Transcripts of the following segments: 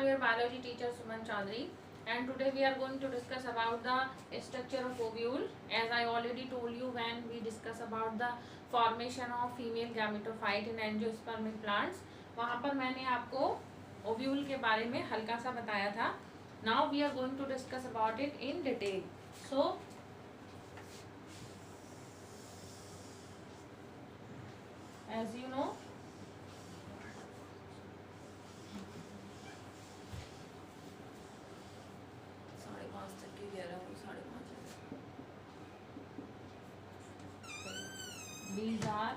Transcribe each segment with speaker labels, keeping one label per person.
Speaker 1: am your biology teacher Suman Chaudhary, and today we are going to discuss about the structure of ovule. As I already told you when we discuss about the formation of female gametophyte in angiospermic plants, वहाँ पर मैंने आपको ovule के बारे में हल्का सा बताया था. Now we are going to discuss about it in detail. So as you know, these are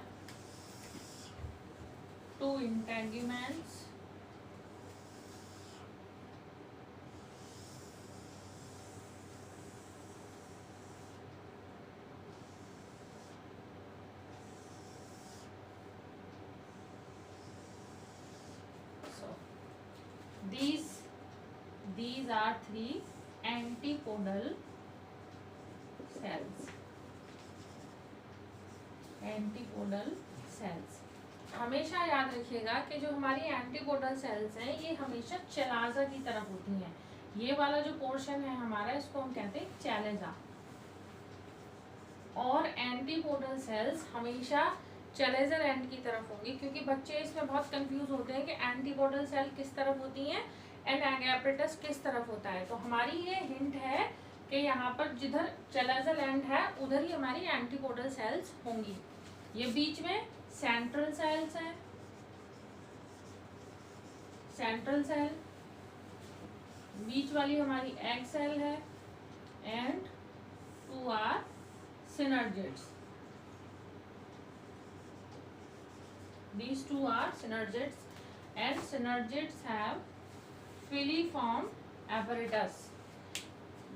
Speaker 1: two integuments these are three antipodal cells. Antipodal cells, हमेशा याद रखिएगा कि जो हमारी एंटीपोडल सेल्स हैं ये हमेशा चेलाजा की तरफ होती हैं. ये वाला जो पोर्शन है हमारा इसको हम कहते हैं चेलेजा. और एंटीपोडल सेल्स हमेशा चेलेजर एंड की तरफ होंगी, क्योंकि बच्चे इसमें बहुत कंफ्यूज होते हैं कि एंटीपोडल सेल किस तरफ होती हैं एंड एगैप्रेटस किस तरफ होता है. तो हमारी ये हिंट है कि यहाँ पर जिधर चेलेजर एंड है उधर ही हमारी एंटीपोडल सेल्स होंगी. ये बीच में सेंट्रल सेल्स हैं, सेंट्रल सेल, बीच वाली हमारी एग सेल है and two are synergids. These two are synergids and synergids have filiform apparatus.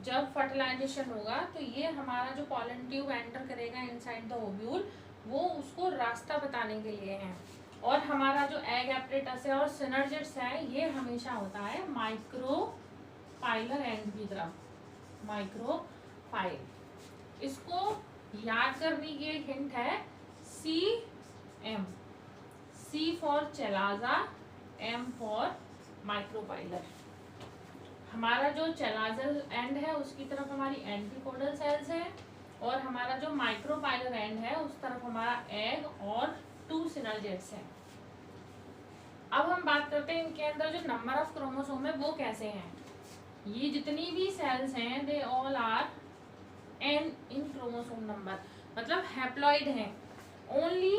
Speaker 1: जब फर्टिलाइजेशन होगा तो ये हमारा जो पॉलन ट्यूब एंटर करेगा इनसाइड द ओव्यूल वो उसको रास्ता बताने के लिए है. और हमारा जो एग एपरेटस है और सिनर्जिड्स है ये हमेशा होता है माइक्रोपाइलर एंड की तरफ, माइक्रोपाइल. इसको याद करने की एक हिंट है CM, C for chalaza, M for micropylar. हमारा जो चेलाजल एंड है उसकी तरफ हमारी एंटीपोडल सेल्स है और हमारा जो माइक्रोपाइलर एंड है उस तरफ हमारा एग और टू सिनर्जिड्स है. अब हम बात करते हैं इनके अंदर जो नंबर ऑफ क्रोमोसोम है वो कैसे हैं. ये जितनी भी सेल्स हैं they all are n in chromosome number, मतलब हैप्लॉइड हैं only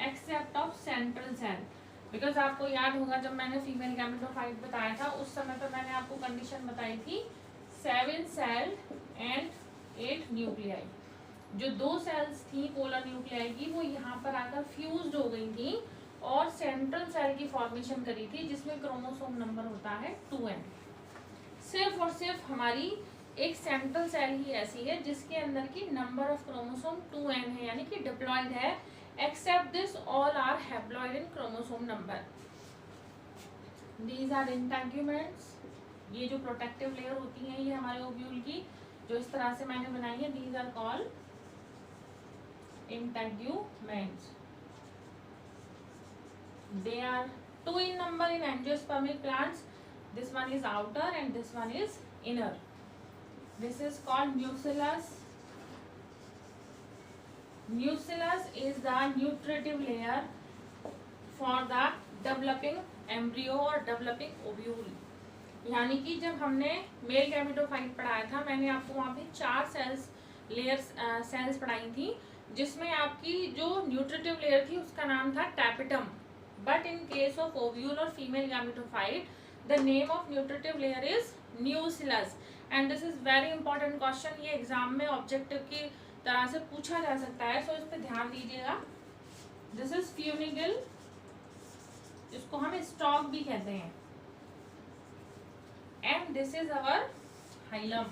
Speaker 1: except of central cell. Because आपको याद होगा जब मैंने फीमेल गैमेटोफाइट बताया था उस समय पर मैंने आपको कंडीशन बताई थी 7 सेल एंड 8 न्यूक्लियाई. जो 2 सेल्स थी पोलर न्यूक्लियाई की वो यहाँ पर आकर फ्यूज्ड हो गई थी और सेंट्रल सेल की फॉर्मेशन करी थी जिसमें क्रोमोसोम नंबर होता है 2n. सिर्फ और सिर्फ हमारी एक सेंट्रल सेल ही ऐसी है जिसके अंदर की नंबर ऑफ क्रोमोसोम 2n है, यानी कि डिप्लॉयड है. Except this, all are haploid in chromosome number. These are integuments. ये जो प्रोटेक्टिव लेयर होती है ये हमारे ओव्यूल की जो इस तरह से मैंने बनाई है, these are called integuments. They are 2 in number in angiospermic plants. This one is outer and this one is inner. This is called nucellus. Nucellus is the nutritive layer for the developing embryo or developing ovule. यानी कि जब हमने male gametophyte पढ़ाया था मैंने आपको वहाँ पे 4 सेल्स पढ़ाई थी जिसमें आपकी जो न्यूट्रिटिव लेयर थी उसका नाम था tapetum. But in case of ovule और female gametophyte the name of nutritive layer is nucellus. And this is very important question, ये एग्जाम में ऑब्जेक्टिव की तरह से पूछा जा सकता है, सो इस पर ध्यान दीजिएगा. दिस इज फ्यूनिकल, जिसको हम स्टॉक भी कहते हैं, and this is our hilum.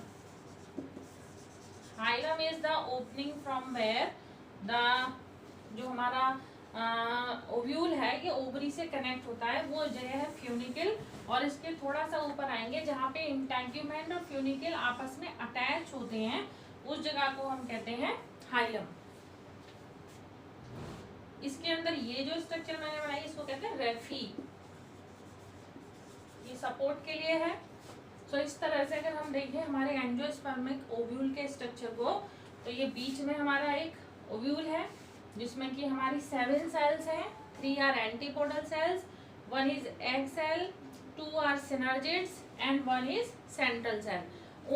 Speaker 1: Hilum is the opening from where the जो हमारा ओव्यूल है ये ओवरी से कनेक्ट होता है, वो जगह है फ्यूनिकल. और इसके थोड़ा सा ऊपर आएंगे जहाँ पे इंटेग्यूमेंट और फ्यूनिकल आपस में अटैच होते हैं, उस जगह को हम कहते हैं हाइलम. इसके अंदर ये जो स्ट्रक्चर मैंने बनाई इसको कहते हैं रेफी. ये सपोर्ट के लिए है। सो इस तरह से अगर हम देखें हमारे एंजियोस्पर्मिक ओव्यूल के स्ट्रक्चर को, तो ये बीच में हमारा एक ओव्यूल है जिसमें कि हमारी 7 सेल्स हैं। 3 are antipodal cells, 1 is egg cell, 2 are synergids and 1 is central cell.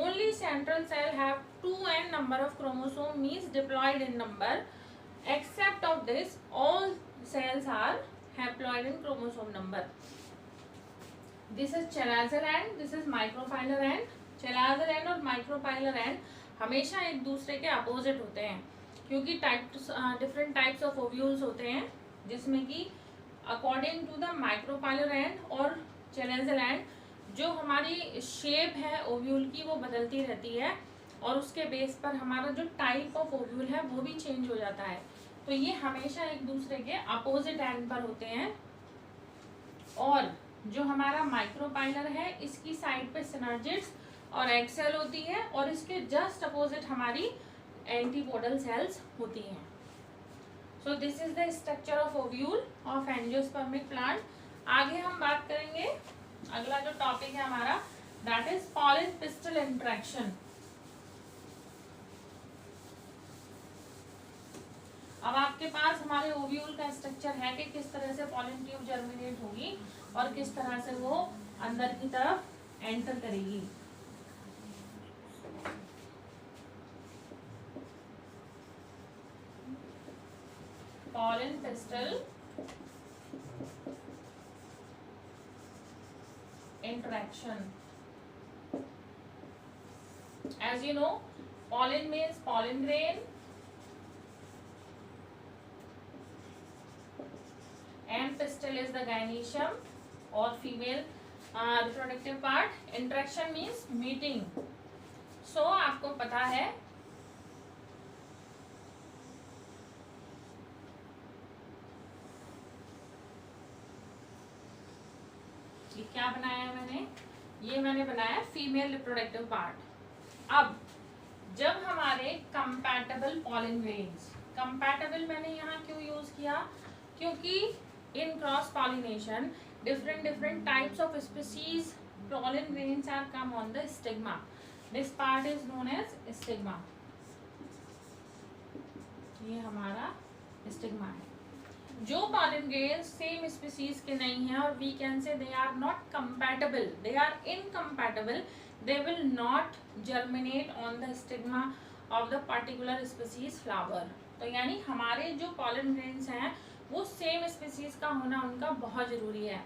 Speaker 1: Only central cell have 2n number of chromosome, means diploid in number. Except of this, all cells are haploid in chromosome number. This is chalazal end, this is microphylar end. Chalazal end और microphylar end हमेशा एक दूसरे के opposite होते हैं, क्योंकि different types of ovules होते हैं, जिसमें कि according to the micropylar end और चैलेंजल एंड जो हमारी शेप है ओव्यूल की वो बदलती रहती है, और उसके बेस पर हमारा जो टाइप ऑफ ओव्यूल है वो भी चेंज हो जाता है। तो ये हमेशा एक दूसरे के अपोजिट एंड पर होते हैं। और जो हमारा माइक्रोपाइलर है इसकी साइड पे सिनर्जिड्स और एग सेल होती है, और इसके जस्ट अपोजिट हमारी एंटीपोडल सेल्स होती हैं। So this is the structure of ovule of angiospermic plant. आगे हम बात करेंगे, अगला जो टॉपिक है हमारा that is pollen pistol interaction. अब आपके पास हमारे ओव्यूल का स्ट्रक्चर है कि किस तरह से पॉलन ट्यूब जर्मिनेट होगी और किस तरह से वो अंदर की तरफ एंटर करेगी। pollen pistil interaction. As you know, pollen means pollen grain and pistil is the gynoecium or female reproductive part. Interaction means meeting. So आपको पता है क्या बनाया है मैंने, ये मैंने बनाया फीमेल रिप्रोडक्टिव पार्ट। अब जब हमारे कंपैटिबल पॉलन ग्रेन्स, कंपैटिबल मैंने यहाँ क्यों यूज किया, क्योंकि इन cross pollination different types of species pollen grains are come on the stigma. This part is known as stigma. ये हमारा स्टिग्मा है। जो pollen grains सेम स्पीसीज के नहीं हैं और we can say they are not compatible, they are incompatible, they will not germinate on the stigma of the particular species flower. तो यानी हमारे जो pollen grains हैं वो सेम स्पीसीज का होना उनका बहुत जरूरी है।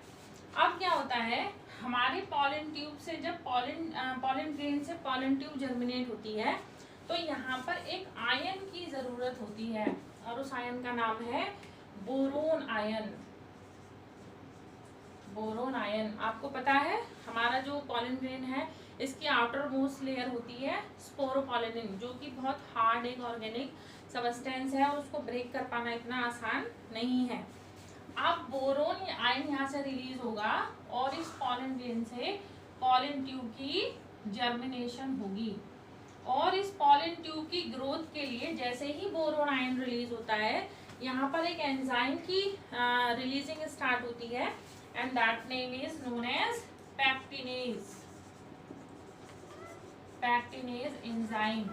Speaker 1: अब क्या होता है, हमारे pollen ट्यूब से जब pollen grain से pollen ट्यूब जर्मिनेट होती है तो यहाँ पर एक आयन की जरूरत होती है, और उस आयन का नाम है बोरोन आयन। बोरोन आयन आपको पता है, हमारा जो पॉलन ग्रेन है इसकी आउटर मोस्ट लेयर होती है स्पोरोपोलिन, जो कि बहुत हार्ड एक ऑर्गेनिक सबस्टेंस है और उसको ब्रेक कर पाना इतना आसान नहीं है। अब बोरोन आयन यहाँ से रिलीज होगा और इस पॉलन ग्रेन से पॉलन ट्यूब की जर्मिनेशन होगी, और इस पॉलन ट्यूब की ग्रोथ के लिए जैसे ही बोरोन आयन रिलीज होता है यहाँ पर एक एंजाइम की रिलीजिंग स्टार्ट होती है, and that name is known as pectinase. Pectinase enzyme.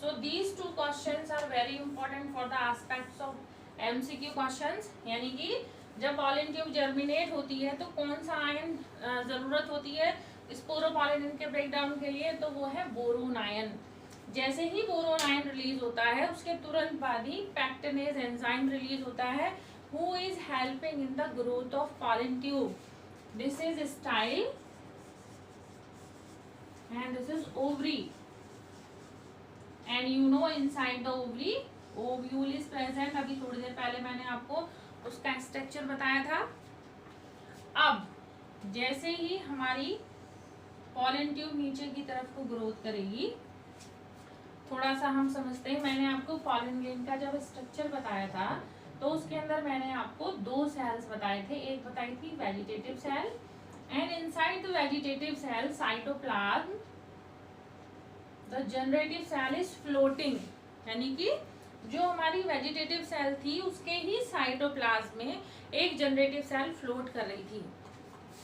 Speaker 1: So these two questions are very important for the aspects of MCQ questions। यानी कि जब पॉलन ट्यूब जर्मिनेट होती है तो कौन सा आयन जरूरत होती है स्पोरोपोलिन के ब्रेकडाउन के लिए, तो वो है बोरोन आयन। जैसे ही बोरोन आयन रिलीज होता है उसके तुरंत बाद ही पैक्टिनेज एंजाइम रिलीज होता है, who is helping in the growth of pollen tube. This is style and this is ovary, and you no inside the ovary ovule is present. अभी थोड़ी देर पहले मैंने आपको उसका स्ट्रक्चर बताया था। अब जैसे ही हमारी पॉलन ट्यूब नीचे की तरफ को ग्रोथ करेगी, थोड़ा सा हम समझते हैं। मैंने आपको पॉलन ग्रेन का जब स्ट्रक्चर बताया था तो उसके अंदर मैंने आपको 2 सेल्स बताए थे, एक बताई थी vegetative cell, and inside the vegetative cell cytoplasm the generative cell is floating, यानी कि जो हमारी वेजिटेटिव सेल थी उसके ही साइटोप्लाज्म में एक जनरेटिव सेल फ्लोट कर रही थी।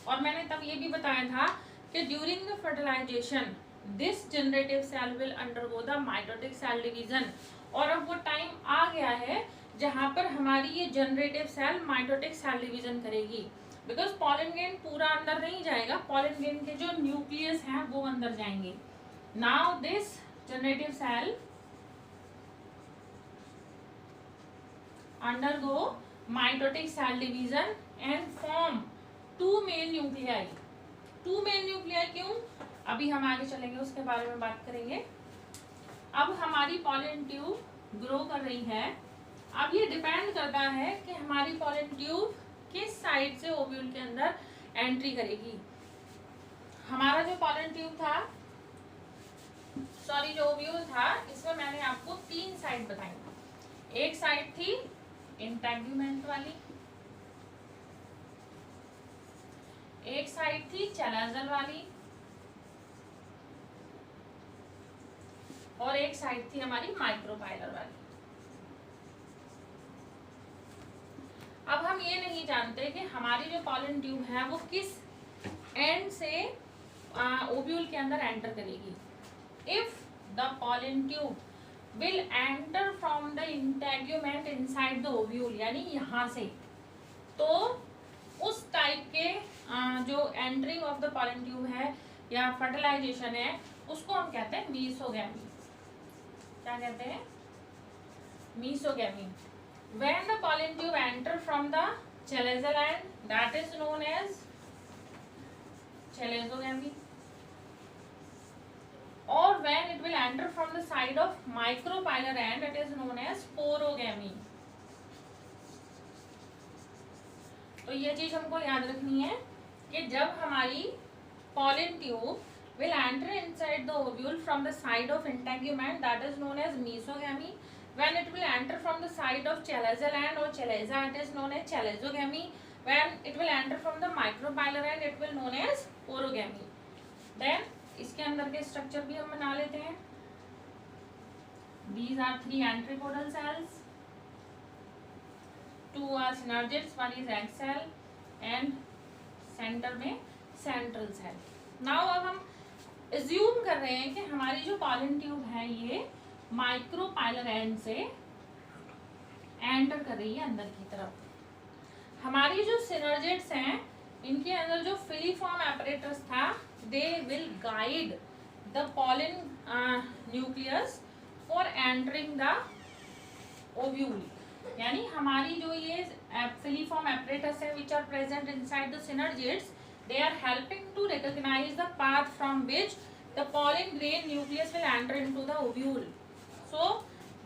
Speaker 1: और मैंने तब ये भी बताया था कि during the fertilization this generative cell will undergo the mitotic cell division. और अब वो टाइम आ गया है जहां पर हमारी ये generative cell mitotic cell division करेगी, बिकॉज पॉलन ग्रेन पूरा अंदर नहीं जाएगा, पॉलन ग्रेन के जो न्यूक्लियस हैं वो अंदर जाएंगे। Now this generative cell undergo mitotic cell division and form two male nuclei। two male nuclei क्यों, अभी हम आगे चलेंगे उसके बारे में बात करेंगे। अब हमारी पॉलन ट्यूब ग्रो कर रही है। अब ये डिपेंड करता है कि हमारी पॉलन ट्यूब किस साइड से ओव्यूल के अंदर एंट्री करेगी। हमारा जो पॉलन ट्यूब था, सॉरी जो ओव्यूल था, इसमें मैंने आपको 3 साइड बताई। एक साइड थी इंटेगुमेंट वाली, एक साइड थी चैलाजल वाली, और एक साइड थी हमारी माइक्रोपाइलर वाली। अब हम ये नहीं जानते कि हमारी जो पॉलन ट्यूब है वो किस एंड से ओव्यूल के अंदर एंटर करेगी। If the pollen tube will enter from the integument inside the ovule, यानी यहाँ से, तो उस टाइप के जो entering of the pollen tube है या फर्टिलाइजेशन है उसको हम कहते हैं मीसोगैमी। क्या कहते हैं? मीसोगैमी। When the pollen tube enter from the chalazal end, that is known as chalazogamy. Or when it will enter from the side of micropylar end, it is known as sporogamy। तो ये चीज हमको याद रखनी है कि जब हमारी pollen tube will enter inside the ovule from the side of integument, that is known as mesogamy. When it will enter from the side of chalazal end or chalaza, it is known as chalazogamy. When it will enter from the micropylar end, it will known as porogamy. Then इसके अंदर के structure भी हम बना लेते हैं। These are 3 antipodal cells, 2 are synergids, 1 is egg cell and centre में central cell. Now अब हम एज्यूम कर रहे हैं कि हमारी जो पॉलन ट्यूब है ये माइक्रोपाइलर एंड से एंटर कर रही है अंदर की तरफ। हमारी जो सिनर्जिड्स हैं इनके अंदर जो फिलीफॉर्म एपरेटस था, they will guide the pollen nucleus for entering the ovule। यानी हमारी जो ये फिलीफॉर्म एपरेटस है which are present inside the synergids, they are helping to recognize the path from which the pollen grain nucleus will enter into the ovule। So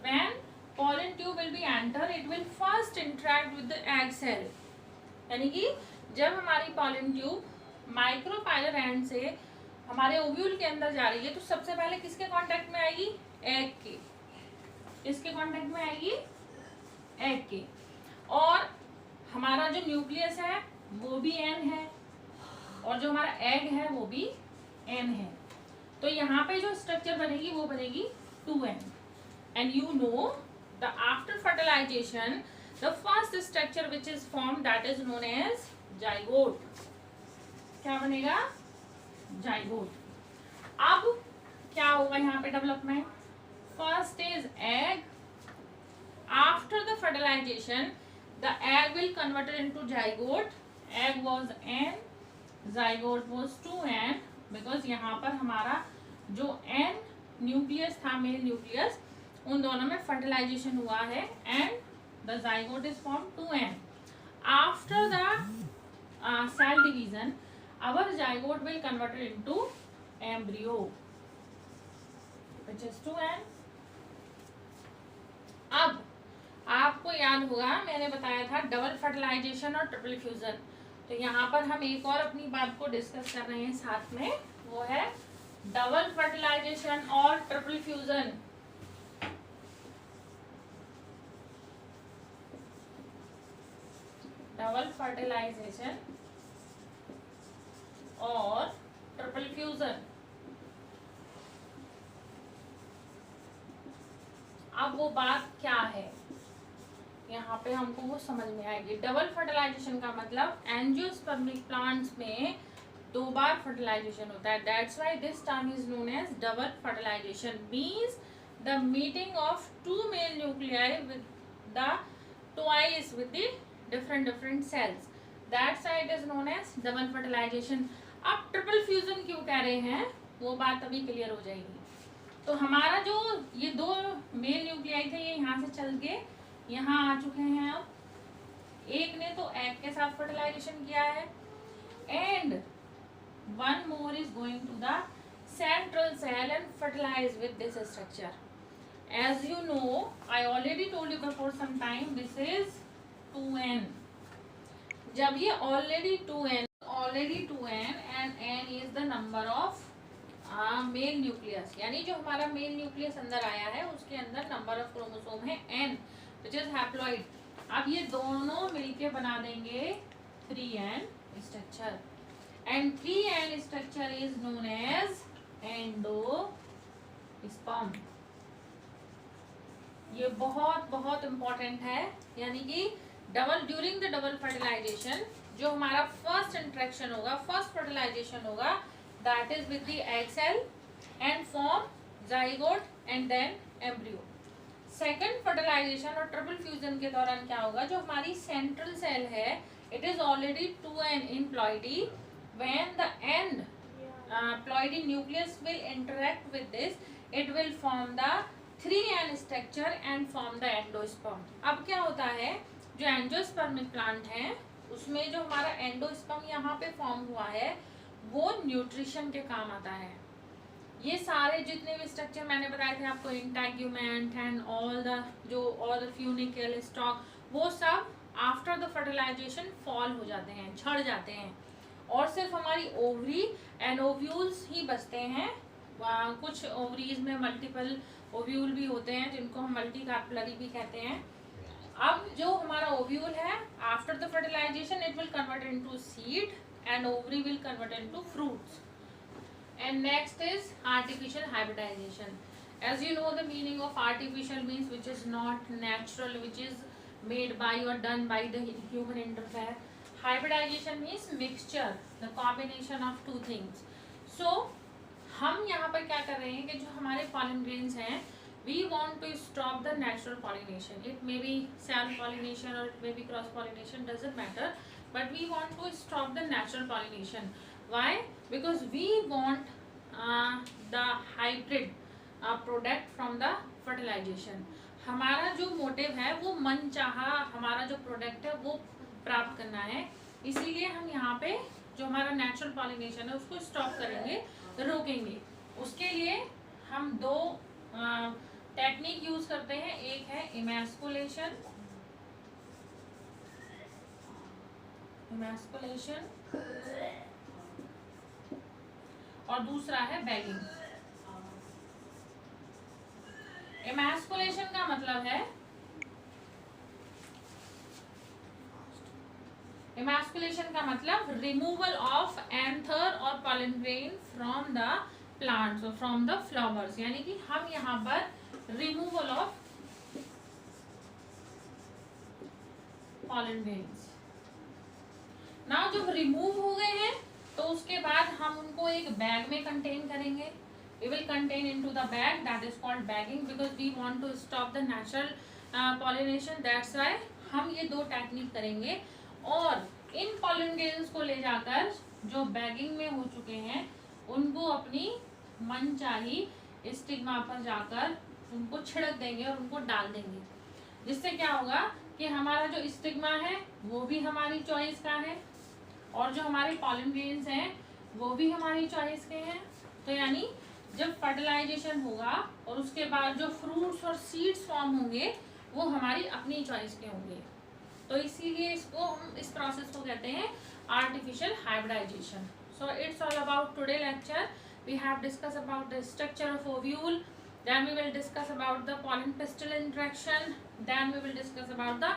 Speaker 1: when pollen tube will be enter, it will first interact with the egg cell। यानी कि जब हमारी pollen tube micropylar and से हमारे ovule के अंदर जा रही है तो सबसे पहले किसके कांटेक्ट में आएगी? एग के। किसके कांटेक्ट में आएगी? एग के। और हमारा जो न्यूक्लियस है वो भी एन है और जो हमारा एग है वो भी एन है। तो यहाँ पे जो स्ट्रक्चर बनेगी वो बनेगी 2n। And you know the after fertilization the first structure which is form that is known as zygote. क्या बनेगा? जाइगोट। अब क्या होगा यहाँ पे development? First is egg, after the fertilization the egg will converted into zygote. Egg was n, zygote was 2n, because यहाँ पर हमारा जो n न्यूक्लियस था, मेल न्यूक्लियस, उन दोनों में फर्टिलाइजेशन हुआ है and the zygote is form 2n। After the cell division, our zygote will convert it into embryo which is 2n। अब आपको याद होगा मैंने बताया था डबल फर्टिलाइजेशन और ट्रिपल फ्यूजन। तो यहाँ पर हम एक और अपनी बात को डिस्कस कर रहे हैं साथ में, वो है डबल फर्टिलाइजेशन और ट्रिपल फ्यूजन। डबल फर्टिलाइजेशन और ट्रिपल फ्यूजन। अब वो बात क्या है यहाँ पे हमको वो समझ में आएगी। डबल फर्टिलाइजेशन का मतलब एंजियोस्पर्मिक प्लांट्स में 2 बार फर्टिलाइजेशन होता है। That's why this term is known as double fertilization. Means the meeting of 2 male nuclei with the twice with the different cells. That's why it is known as double fertilization. अब triple fusion क्यों कह रहे हैं वो बात अभी clear हो जाएगी। तो हमारा जो ये 2 मेल न्यूक्लियाई थे ये यहाँ से चल के यहाँ आ चुके हैं। अब एक ने तो एग के साथ फर्टिलाइजेशन किया है and one more is going to the central cell and fertilize with this structure. As you know, I already told you before some time, this is 2n. जब ये already 2n and n is the number of mail nucleus, यानी जो हमारा mail nucleus अंदर आया है उसके अंदर नंबर ऑफ क्रोमोसोम है n, विच इज हैप्लॉइड। अब ये दोनों मिलके बना देंगे 3n structure and 3n structure is known as endosperm. ये बहुत बहुत इंपॉर्टेंट है, यानी कि ड्यूरिंग द डबल फर्टिलाइजेशन जो हमारा फर्स्ट इंट्रैक्शन होगा, फर्स्ट फर्टिलाइजेशन होगा, that is with the egg cell and form zygote and then embryo. Second fertilization और ट्रिपल फ्यूजन के दौरान क्या होगा, जो हमारी सेंट्रल सेल है it is already 2n in ploidy. When the and ploidy nucleus will interact with this, it will form the 3n structure and form the endosperm. अब क्या होता है, जो एंजियोस्पर्मिक प्लांट है उसमें जो हमारा एंडोस्पर्म यहाँ पे फॉर्म हुआ है वो न्यूट्रिशन के काम आता है। ये सारे जितने भी स्ट्रक्चर मैंने बताए थे आपको, integument and all the funicle stock, वो सब आफ्टर द फर्टिलाइजेशन फॉल हो जाते हैं, झड़ जाते हैं और सिर्फ हमारी ओवरी एंड ओव्यूल्स ही बचते हैं। कुछ ओवरीज में मल्टीपल ओव्यूल भी होते हैं जिनको हम मल्टी कार्पुलरी भी कहते हैं। अब जो हमारा ओव्यूल है after the fertilization it will convert into seed and ovary will convert into fruits. And next is artificial hybridization. As you know the meaning of artificial means which is not natural, which is made by और done by the human interfere. Hybridization means mixture, the combination of 2 things. So हम यहाँ पर क्या कर रहे हैं कि जो हमारे पॉलन ग्रेन्स हैं, we want to stop the natural pollination. It may be self pollination और it may be cross pollination, doesn't matter, but we want to stop the natural pollination. Why? Because we want the hybrid product from the fertilization. हमारा जो motive है वो मनचाहा हमारा जो product है वो प्राप्त करना है, इसीलिए हम यहाँ पे जो हमारा नेचुरल पॉलिनेशन है उसको स्टॉप करेंगे, रोकेंगे। उसके लिए हम 2 टेक्निक यूज करते हैं। एक है इमैस्कुलेशन और दूसरा है बैगिंग। इमैस्कुलेशन का मतलब है, इमैस्कुलेशन का मतलब रिमूवल ऑफ एंथर और pollen grain from the plants और फ्रॉम द फ्लावर्स, यानी कि हम यहाँ पर removal of pollen grains. Now जब रिमूव हो गए हैं तो उसके बाद हम उनको एक बैग में कंटेन करेंगे। We will contain into the bag, that is called bagging, because we want to stop the natural pollination. That's why हम ये 2 टेक्निक करेंगे और इन पॉलन ग्रेन्स को ले जाकर जो बैगिंग में हो चुके हैं उनको अपनी मनचाही स्टिग्मा पर जाकर उनको छिड़क देंगे और उनको डाल देंगे, जिससे क्या होगा कि हमारा जो स्टिग्मा है वो भी हमारी चॉइस का है और जो हमारे पॉलन ग्रेन्स हैं वो भी हमारी चॉइस के हैं। तो यानी जब फर्टिलाइजेशन होगा और उसके बाद जो फ्रूट्स और सीड्स फॉर्म होंगे वो हमारी अपनी चॉइस के होंगे। तो इसीलिए इसको हम इस प्रोसेस को कहते हैं artificial hybridization. So it's all about today lecture. We have discuss about the structure of ovule, then we will discuss about the pollen pistil interaction, then we will discuss about the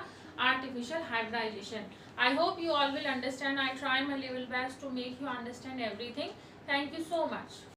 Speaker 1: artificial hybridization. I hope you all will understand. I try my level best to make you understand everything. Thank you so much.